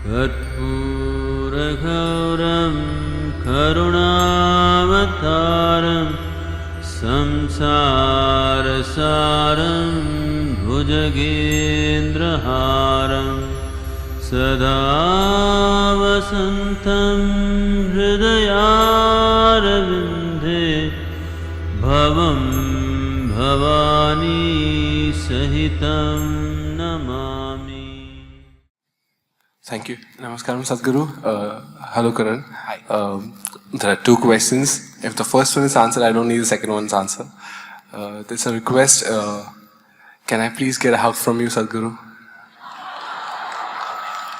कर्पूरगौरं करुणावतारं संसारसारं भुजगेन्द्रहारं सदा वसन्तं हृदयारविन्दे भवं भवानी सहितं Namami. Thank you. Namaskaram, Sadhguru. Hello, Karan. Hi. There are two questions. If the first one is answered, I don't need the second one's answer. There's a request. Can I please get a hug from you, Sadhguru?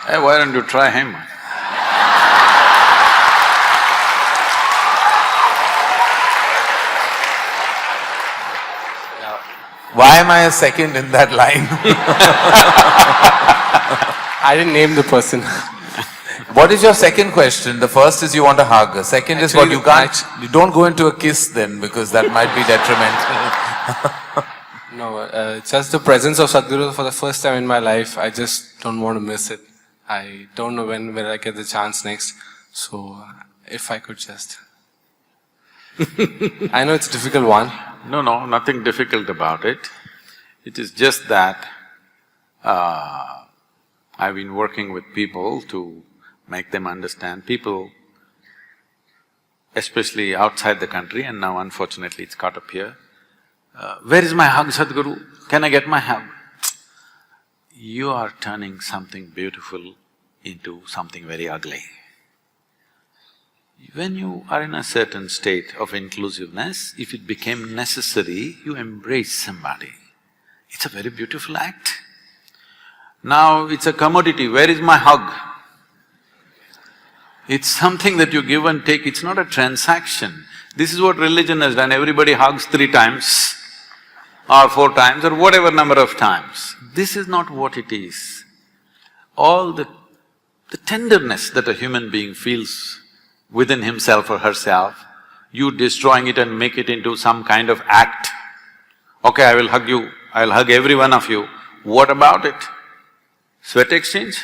Hey, why don't you try him? Why am I a second in that line? I didn't name the person. What is your second question? The first is you want a hug. The second is what you can't… You don't go into a kiss then, because that might be detrimental. No, just the presence of Sadhguru for the first time in my life. I just don't want to miss it. I don't know when will I get the chance next. So, if I could just… I know it's a difficult one. No, nothing difficult about it. It is just that I've been working with people to make them understand. People, especially outside the country, and now unfortunately it's caught up here. Where is my hug, Sadhguru? Can I get my hug? You are turning something beautiful into something very ugly. When you are in a certain state of inclusiveness, if it became necessary, you embrace somebody. It's a very beautiful act. Now it's a commodity, where is my hug? It's something that you give and take, it's not a transaction. This is what religion has done, everybody hugs 3 times or 4 times or whatever number of times. This is not what it is. All the tenderness that a human being feels within himself or herself, you destroying it and make it into some kind of act. Okay, I will hug you, I'll hug every one of you. What about it? Sweat exchange?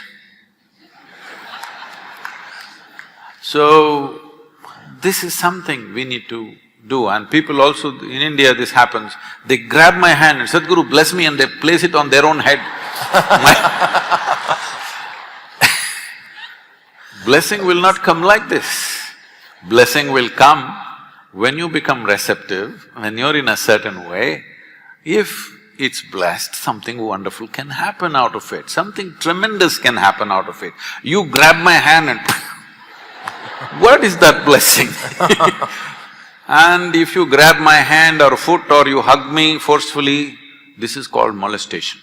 So, this is something we need to do, and people also… in India this happens, they grab my hand and Sadhguru bless me, and they place it on their own head. Blessing will not come like this. Blessing will come when you become receptive, when you're in a certain way. If it's blessed, something wonderful can happen out of it, something tremendous can happen out of it. You grab my hand and what is that blessing? And if you grab my hand or foot or you hug me forcefully, this is called molestation.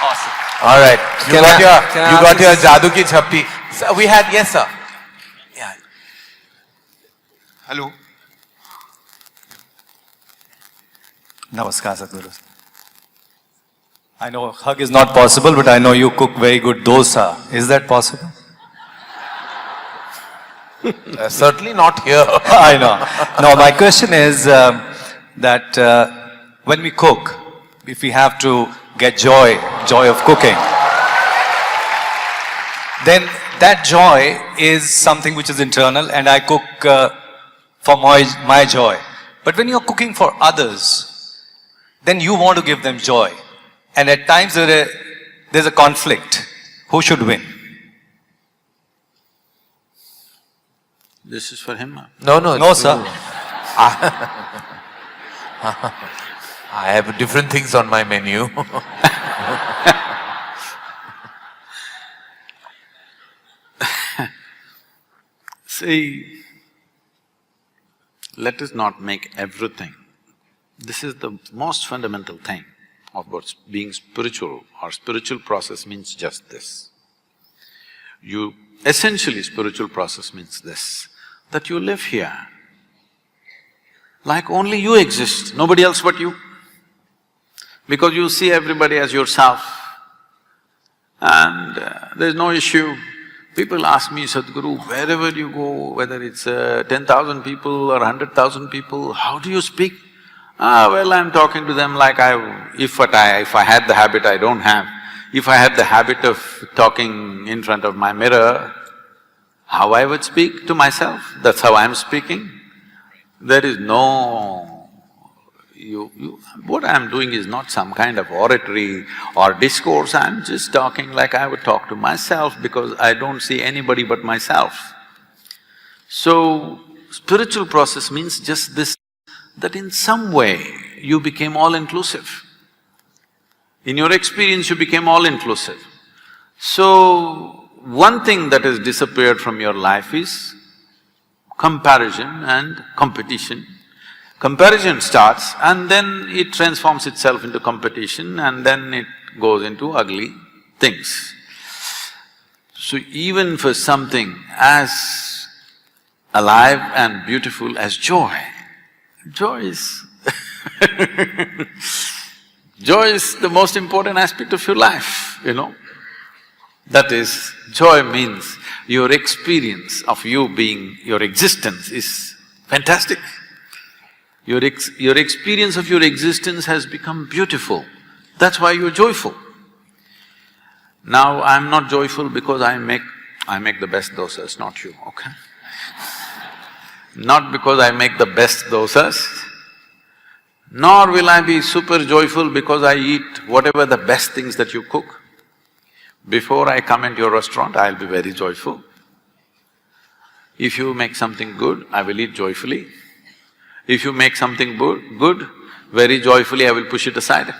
Awesome. All right. You got your jadoo ki chappi. So we had… Yes, sir. Yeah. Hello. Namaskar, Sadhguru. I know hug is not possible, but I know you cook very good dosa. Is that possible? Certainly not here. I know. No, my question is that when we cook, if we have to get joy of cooking, then that joy is something which is internal, and I cook for my joy. But when you're cooking for others, then you want to give them joy. And at times there's a conflict. Who should win? This is for him. No, No, sir. I have different things on my menu. See, let us not make everything… This is the most fundamental thing of what's being spiritual, or spiritual process means just this. Essentially spiritual process means this, that you live here like only you exist, nobody else but you. Because you see everybody as yourself, and there's no issue. People ask me, Sadhguru, wherever you go, whether it's 10,000 people or 100,000 people, how do you speak? Well, I'm talking to them like if I had the habit I don't have. If I had the habit of talking in front of my mirror, how I would speak to myself, that's how I'm speaking. There is no… what I'm doing is not some kind of oratory or discourse, I'm just talking like I would talk to myself because I don't see anybody but myself. So, spiritual process means just this, that in some way you became all-inclusive. In your experience, you became all-inclusive. So, one thing that has disappeared from your life is comparison and competition. Comparison starts and then it transforms itself into competition and then it goes into ugly things. So even for something as alive and beautiful as joy, joy is joy is the most important aspect of your life, you know. That is, joy means your experience of you being… your existence is fantastic. Your experience of your existence has become beautiful, that's why you're joyful. Now, I'm not joyful because I make the best dosas, not you, okay? Not because I make the best dosas, nor will I be super joyful because I eat whatever the best things that you cook. Before I come into your restaurant, I'll be very joyful. If you make something good, I will eat joyfully. If you make something good, very joyfully I will push it aside.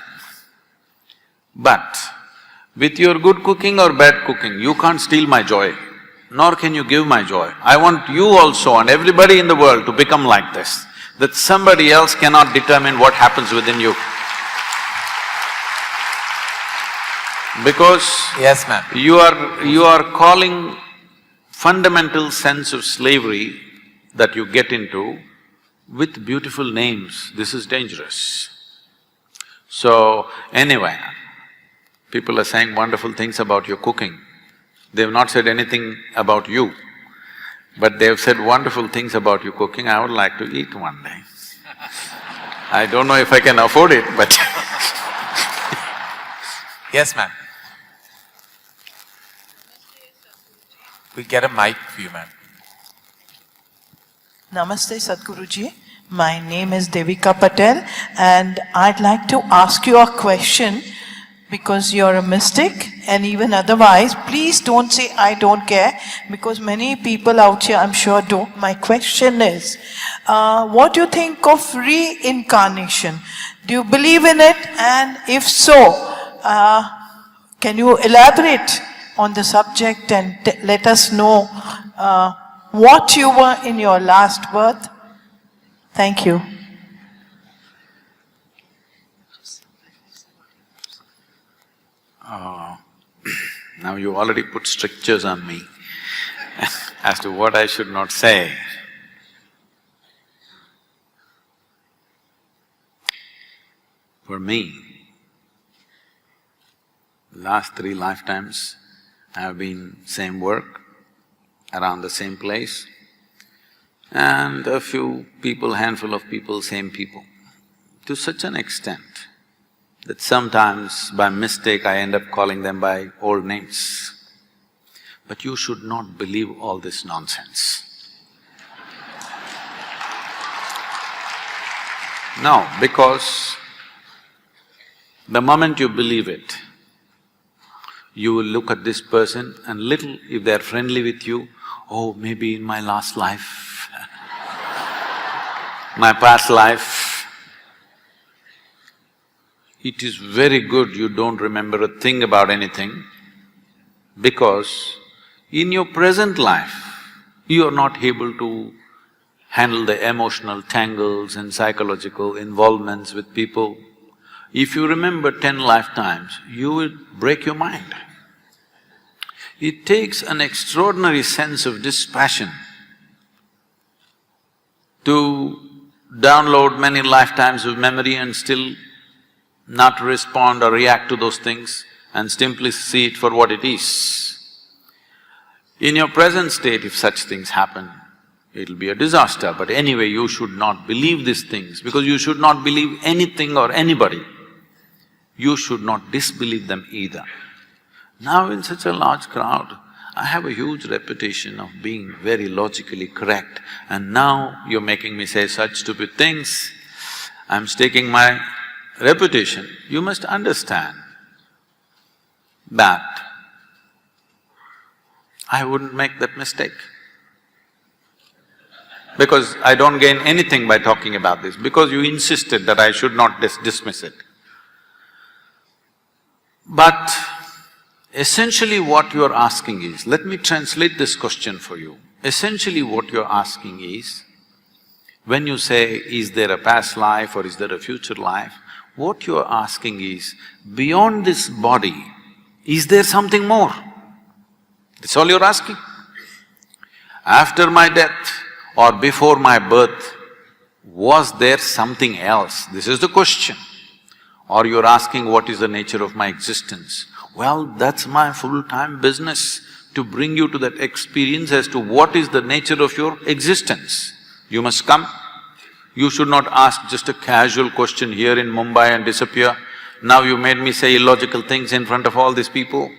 But with your good cooking or bad cooking, you can't steal my joy, nor can you give my joy. I want you also and everybody in the world to become like this, that somebody else cannot determine what happens within you. Because… Yes, ma'am. You are calling fundamental sense of slavery that you get into with beautiful names, this is dangerous. So, anyway, people are saying wonderful things about your cooking. They've not said anything about you, but they've said wonderful things about your cooking. I would like to eat one day. I don't know if I can afford it, but Yes, ma'am. We get a mic for you, ma'am. Namaste Sadhguruji, my name is Devika Patel and I'd like to ask you a question because you're a mystic and even otherwise, please don't say I don't care because many people out here I'm sure do. My question is, what do you think of reincarnation? Do you believe in it? And if so, can you elaborate on the subject and let us know what you were in your last birth? Thank you. now you already put strictures on me as to what I should not say. For me, last 3 lifetimes I have been same work, around the same place, and a few people, handful of people, same people. To such an extent that sometimes by mistake I end up calling them by old names. But you should not believe all this nonsense. No, because the moment you believe it, you will look at this person and little, if they're friendly with you, oh, maybe in my last life, my past life. It is very good you don't remember a thing about anything because in your present life, you are not able to handle the emotional tangles and psychological involvements with people. If you remember 10 lifetimes, you will break your mind. It takes an extraordinary sense of dispassion to download many lifetimes of memory and still not respond or react to those things and simply see it for what it is. In your present state, if such things happen, it'll be a disaster, but anyway, you should not believe these things because you should not believe anything or anybody. You should not disbelieve them either. Now in such a large crowd, I have a huge reputation of being very logically correct, and now you're making me say such stupid things. I'm staking my reputation. You must understand that I wouldn't make that mistake. Because I don't gain anything by talking about this, because you insisted that I should not dismiss it. But essentially what you are asking is, let me translate this question for you. Essentially what you are asking is, when you say, is there a past life or is there a future life, what you are asking is, beyond this body, is there something more? That's all you're asking. After my death or before my birth, was there something else? This is the question. Or you're asking, what is the nature of my existence? Well, that's my full-time business, to bring you to that experience as to what is the nature of your existence. You must come. You should not ask just a casual question here in Mumbai and disappear. Now you made me say illogical things in front of all these people.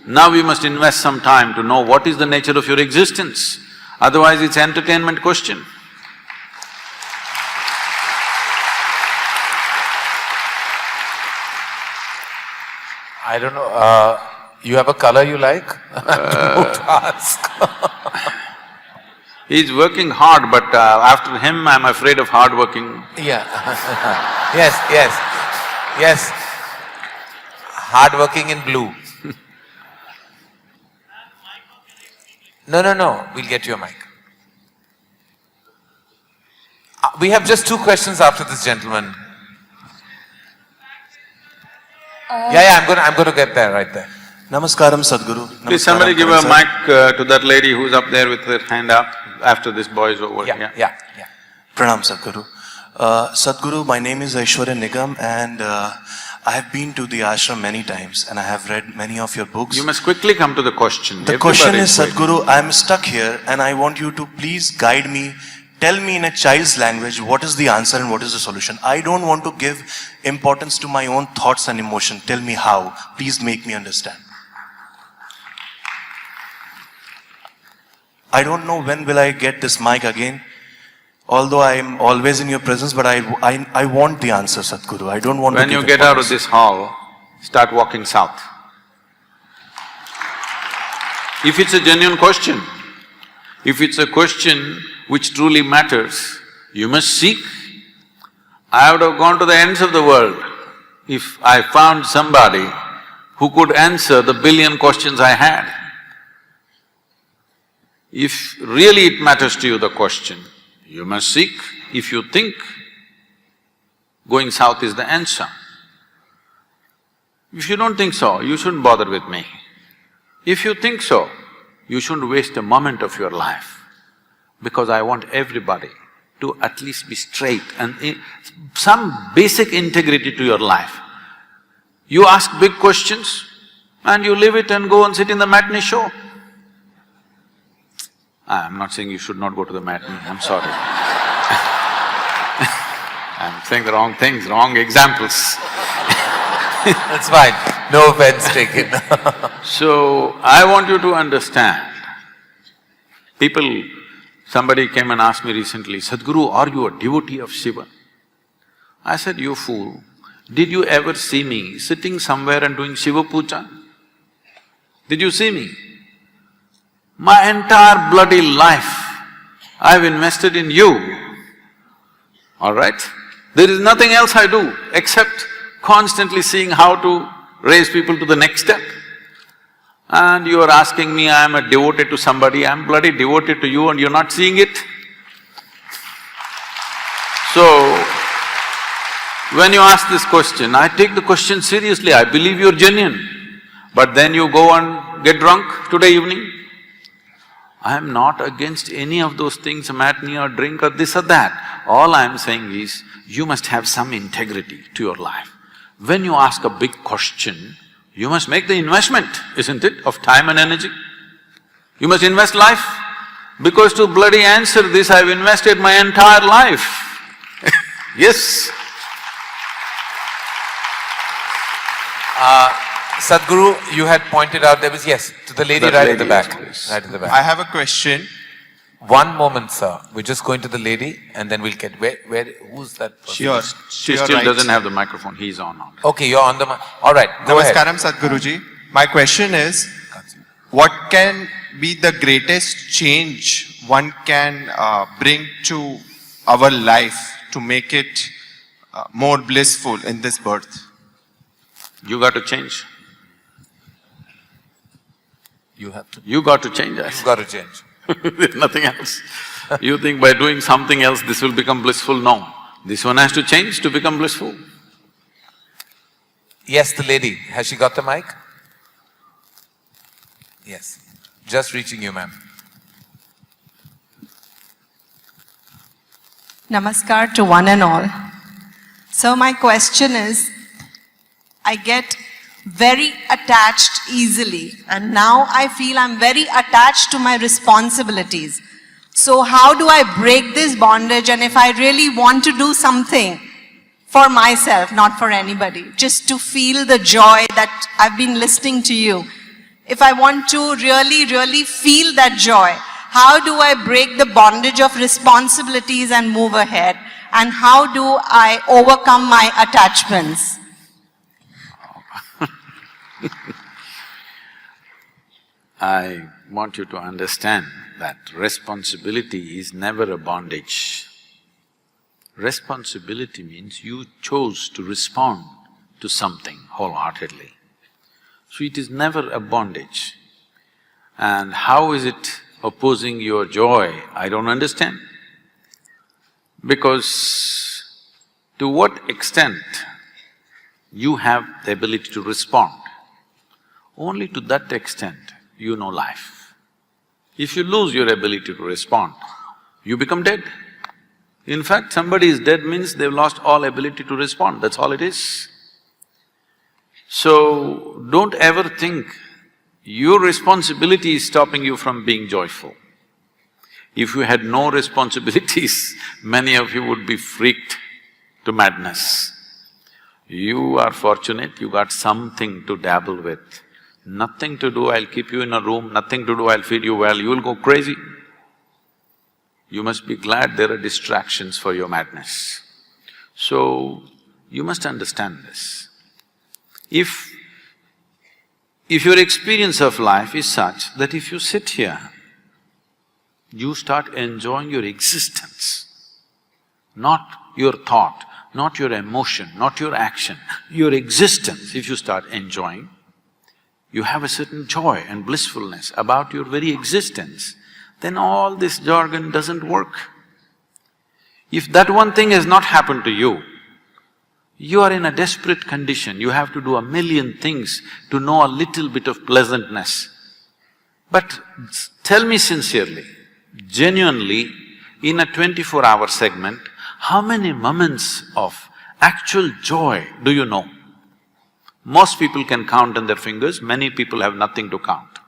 Now you must invest some time to know what is the nature of your existence. Otherwise it's an entertainment question. I don't know, you have a color you like? Don't ask. He's working hard, but after him I'm afraid of hard working. Yeah. Yes. Hard working in blue. No, we'll get you a mic. We have just 2 questions after this gentleman. Yeah, I'm gonna get there, right there. Namaskaram, Sadhguru. Please somebody give a mic to that lady who's up there with her hand up after this boy is over. Yeah. Pranam, Sadhguru. Sadhguru, my name is Aishwarya Nigam, and I have been to the ashram many times and I have read many of your books. You must quickly come to the question. The question is, Sadhguru, I am stuck here and I want you to please guide me. Tell me in a child's language what is the answer and what is the solution. I don't want to give importance to my own thoughts and emotion. Tell me how. Please make me understand. I don't know when will I get this mic again. Although I am always in your presence, but I want the answer, Sadhguru. I don't want to give When you get out of this hall, start walking south. If it's a genuine question, if it's a question which truly matters, you must seek. I would have gone to the ends of the world if I found somebody who could answer the billion questions I had. If really it matters to you, the question, you must seek. If you think going south is the answer, if you don't think so, you shouldn't bother with me. If you think so, you shouldn't waste a moment of your life, because I want everybody to at least be straight and some basic integrity to your life. You ask big questions and you leave it and go and sit in the matinee show. I'm not saying you should not go to the matinee, I'm sorry. I'm saying the wrong things, wrong examples. That's fine, no offense taken. So, I want you to understand, somebody came and asked me recently, Sadhguru, are you a devotee of Shiva? I said, you fool, did you ever see me sitting somewhere and doing Shiva puja? Did you see me? My entire bloody life, I've invested in you, all right? There is nothing else I do except constantly seeing how to raise people to the next step. And you are asking me, I am a devoted to somebody, I am bloody devoted to you and you're not seeing it? So, when you ask this question, I take the question seriously, I believe you're genuine. But then you go and get drunk today evening. I am not against any of those things, a matinee or drink or this or that. All I am saying is, you must have some integrity to your life. When you ask a big question, you must make the investment, isn't it, of time and energy? You must invest life. Because to bloody answer this, I've invested my entire life. Yes. Sadhguru, you had pointed out there was, yes, to the lady That right at the lady, back. yes, please. Right at the back. I have a question. One moment, sir. We're just going to the lady and then we'll get, who's that person? Sure. She You're still right. doesn't have the microphone, he's on now. Okay, you're on the alright, go ahead. Namaskaram Sadhguruji. My question is, what can be the greatest change one can bring to our life to make it more blissful in this birth? You got to change. You have to. You got to change us. You've got to change. There's nothing else. You think by doing something else this will become blissful? No. This one has to change to become blissful. Yes, the lady. Has she got the mic? Yes. Just reaching you, ma'am. Namaskar to one and all. So my question is, I get very attached easily and now I feel I'm very attached to my responsibilities. So how do I break this bondage, and if I really want to do something for myself, not for anybody, just to feel the joy that I've been listening to you. If I want to really feel that joy, how do I break the bondage of responsibilities and move ahead? And how do I overcome my attachments? I want you to understand that responsibility is never a bondage. Responsibility means you chose to respond to something wholeheartedly. So it is never a bondage. And how is it opposing your joy? I don't understand. Because to what extent you have the ability to respond, only to that extent you know life. If you lose your ability to respond, you become dead. In fact, somebody is dead means they've lost all ability to respond, that's all it is. So, don't ever think your responsibility is stopping you from being joyful. If you had no responsibilities, many of you would be freaked to madness. You are fortunate, you got something to dabble with. Nothing to do, I'll keep you in a room, nothing to do, I'll feed you well, you'll go crazy. You must be glad there are distractions for your madness. So, you must understand this. If your experience of life is such that if you sit here, you start enjoying your existence, not your thought, not your emotion, not your action, your existence, if you start enjoying, you have a certain joy and blissfulness about your very existence, then all this jargon doesn't work. If that one thing has not happened to you, you are in a desperate condition, you have to do a million things to know a little bit of pleasantness. But tell me sincerely, genuinely, in a 24-hour segment, how many moments of actual joy do you know? Most people can count on their fingers, many people have nothing to count.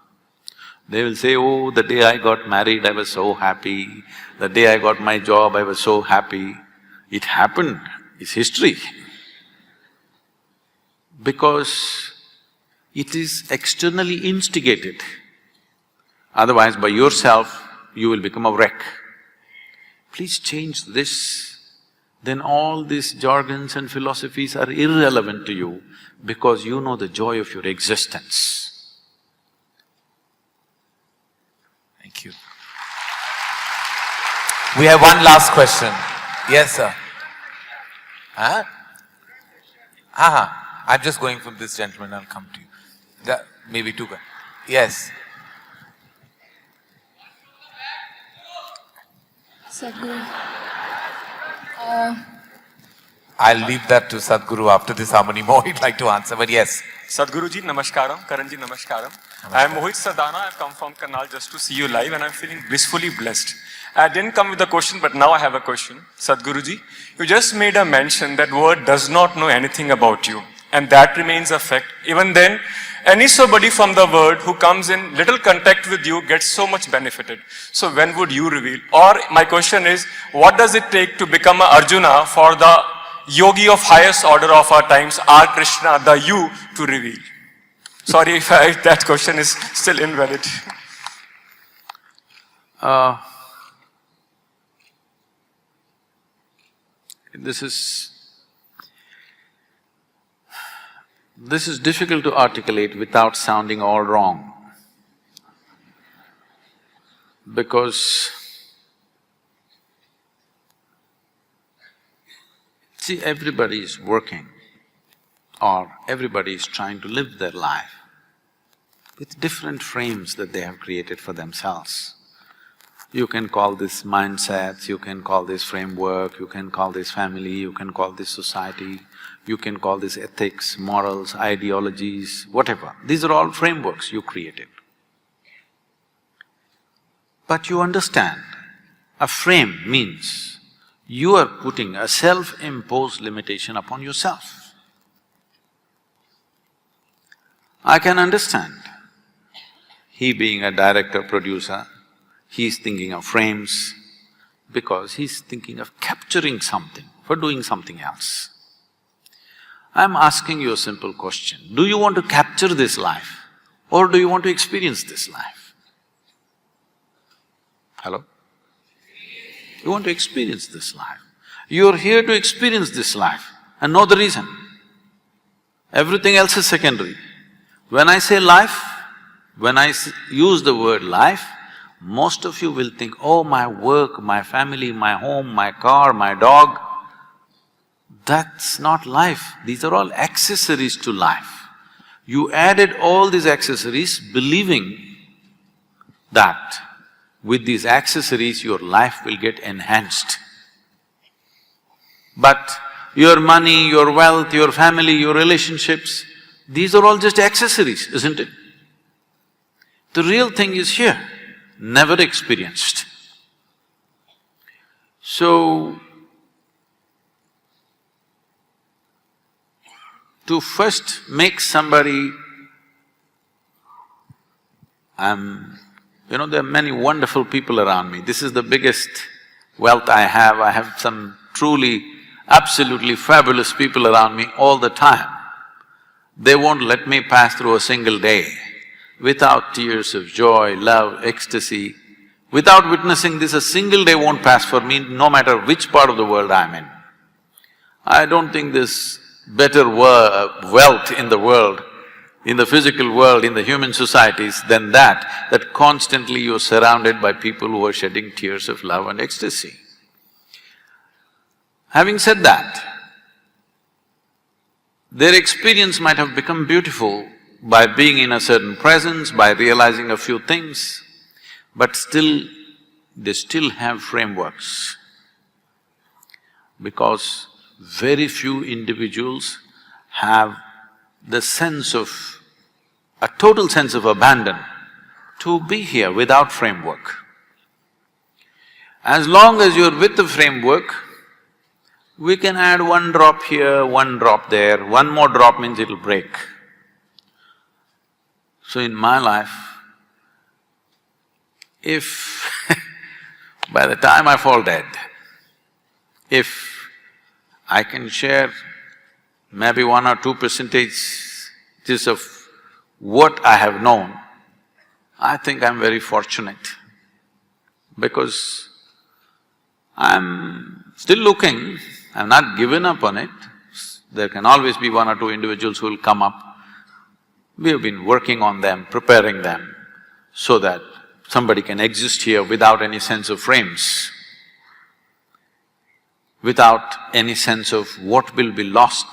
They will say, oh, the day I got married, I was so happy. The day I got my job, I was so happy. It happened, it's history. Because it is externally instigated. Otherwise, by yourself, you will become a wreck. Please change this. Then all these jargons and philosophies are irrelevant to you because you know the joy of your existence. Thank you. We have one last question. Yes, sir. Huh? I'm just going from this gentleman, I'll come to you. Maybe two guys. Yes. Sadhguru. I'll leave that to Sadhguru after this. How many more he'd like to answer, but yes. Sadhguru ji, namaskaram. Karan ji, namaskaram. I am Mohit Sadhana. I've come from Karnal just to see you live and I'm feeling blissfully blessed. I didn't come with a question, but now I have a question. Sadhguru ji, you just made a mention that word does not know anything about you. And that remains a fact. Even then, any somebody from the world who comes in little contact with you gets so much benefited. So when would you reveal? Or my question is, what does it take to become a Arjuna for the Yogi of highest order of our times, our Krishna, the you, to reveal? Sorry if that question is still invalid. This is difficult to articulate without sounding all wrong. Because, see, everybody is working or everybody is trying to live their life with different frames that they have created for themselves. You can call this mindsets, you can call this framework, you can call this family, you can call this society, you can call this ethics, morals, ideologies, whatever. These are all frameworks you created. But you understand, a frame means you are putting a self-imposed limitation upon yourself. I can understand, he being a director, producer, he's thinking of frames because he's thinking of capturing something for doing something else. I'm asking you a simple question, do you want to capture this life or do you want to experience this life? Hello? You want to experience this life. You're here to experience this life and know the reason. Everything else is secondary. When I say life, when I use the word life, most of you will think, oh, my work, my family, my home, my car, my dog. That's not life, these are all accessories to life. You added all these accessories believing that with these accessories your life will get enhanced. But your money, your wealth, your family, your relationships, these are all just accessories, isn't it? The real thing is here, never experienced. So, to first make somebody… you know, there are many wonderful people around me. This is the biggest wealth I have. I have some truly, absolutely fabulous people around me all the time. They won't let me pass through a single day without tears of joy, love, ecstasy. Without witnessing this, a single day won't pass for me, no matter which part of the world I'm in. I don't think there's better wealth in the world, in the physical world, in the human societies than that constantly you're surrounded by people who are shedding tears of love and ecstasy. Having said that, their experience might have become beautiful by being in a certain presence, by realizing a few things, but still, they still have frameworks. Because very few individuals have the sense of… a total sense of abandon to be here without framework. As long as you're with the framework, we can add one drop here, one drop there, one more drop means it'll break. So in my life, if by the time I fall dead, if I can share maybe 1 or 2% of what I have known, I think I'm very fortunate because I'm still looking, I've not given up on it. There can always be 1 or 2 individuals who will come up. We have been working on them, preparing them so that somebody can exist here without any sense of frames, without any sense of what will be lost.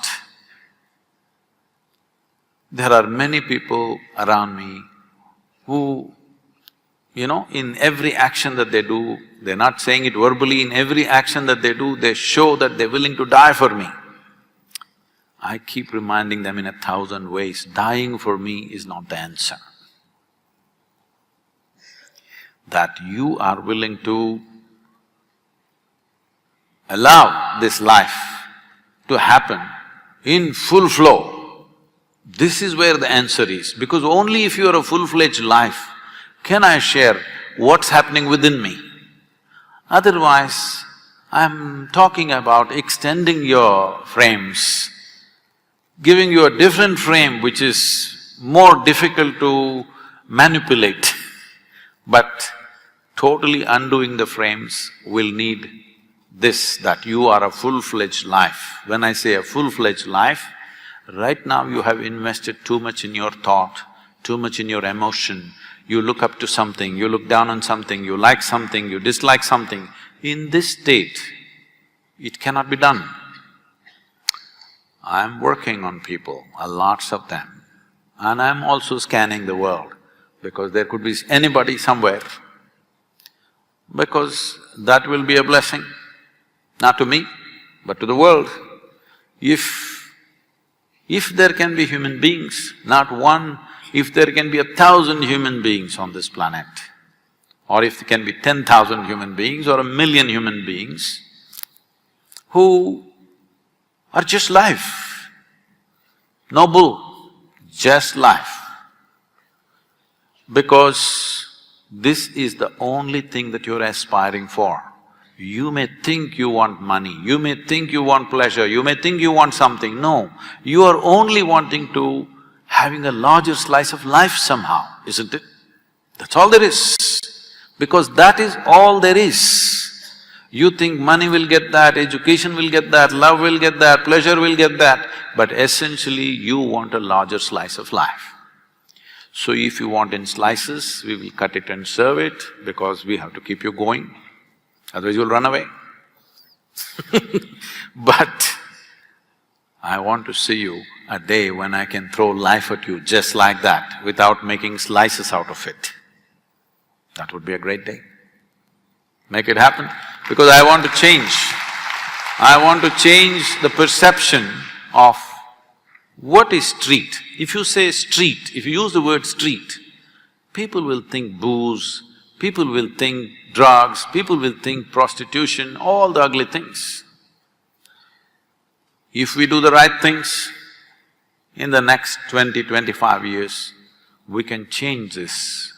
There are many people around me who, you know, in every action that they do, they're not saying it verbally, in every action that they do, they show that they're willing to die for me. I keep reminding them in 1,000 ways, dying for me is not the answer. That you are willing to allow this life to happen in full flow, this is where the answer is. Because only if you are a full-fledged life can I share what's happening within me. Otherwise, I'm talking about extending your frames, giving you a different frame which is more difficult to manipulate. But totally undoing the frames will need this, that you are a full-fledged life. When I say a full-fledged life, right now you have invested too much in your thought, too much in your emotion. You look up to something, you look down on something, you like something, you dislike something. In this state, it cannot be done. I'm working on people, lots of them, and I'm also scanning the world, because there could be anybody somewhere, because that will be a blessing, not to me, but to the world. If there can be human beings, not one, if there can be 1,000 human beings on this planet, or if there can be 10,000 human beings or 1,000,000 human beings who are just life, no bull, just life. Because this is the only thing that you're aspiring for. You may think you want money, you may think you want pleasure, you may think you want something. No, you are only wanting to having a larger slice of life somehow, isn't it? That's all there is. Because that is all there is. You think money will get that, education will get that, love will get that, pleasure will get that, but essentially you want a larger slice of life. So if you want in slices, we will cut it and serve it, because we have to keep you going, otherwise you'll run away. But I want to see you a day when I can throw life at you just like that, without making slices out of it. That would be a great day. Make it happen, because I want to change. I want to change the perception of what is street. If you say street, if you use the word street, people will think booze, people will think drugs, people will think prostitution, all the ugly things. If we do the right things, in the next 20-25 years, we can change this,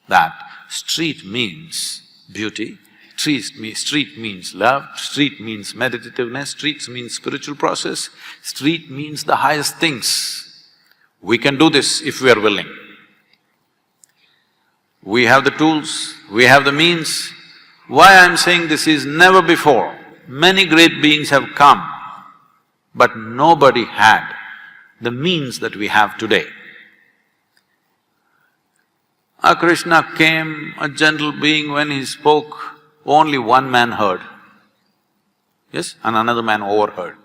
that street means beauty, street means love, street means meditativeness, street means spiritual process, street means the highest things. We can do this if we are willing. We have the tools, we have the means. Why I'm saying this is never before. Many great beings have come, but nobody had the means that we have today. Krishna came, a gentle being, when he spoke, only one man heard, yes, and another man overheard.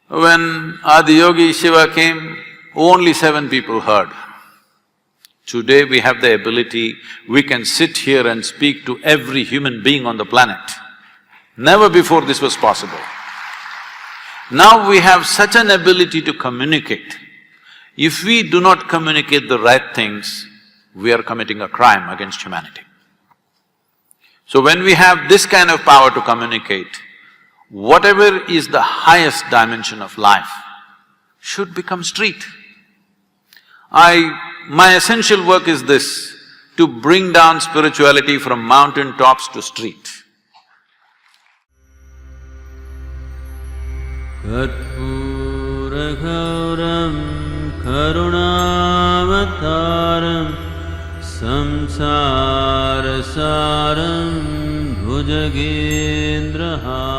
When Yogi Shiva came, only 7 people heard. Today we have the ability, we can sit here and speak to every human being on the planet. Never before this was possible. Now we have such an ability to communicate. If we do not communicate the right things, we are committing a crime against humanity. So when we have this kind of power to communicate, whatever is the highest dimension of life should become street. My essential work is this, to bring down spirituality from mountain tops to street. Karpuragauram karunavataram samsarasaram bhujagendraham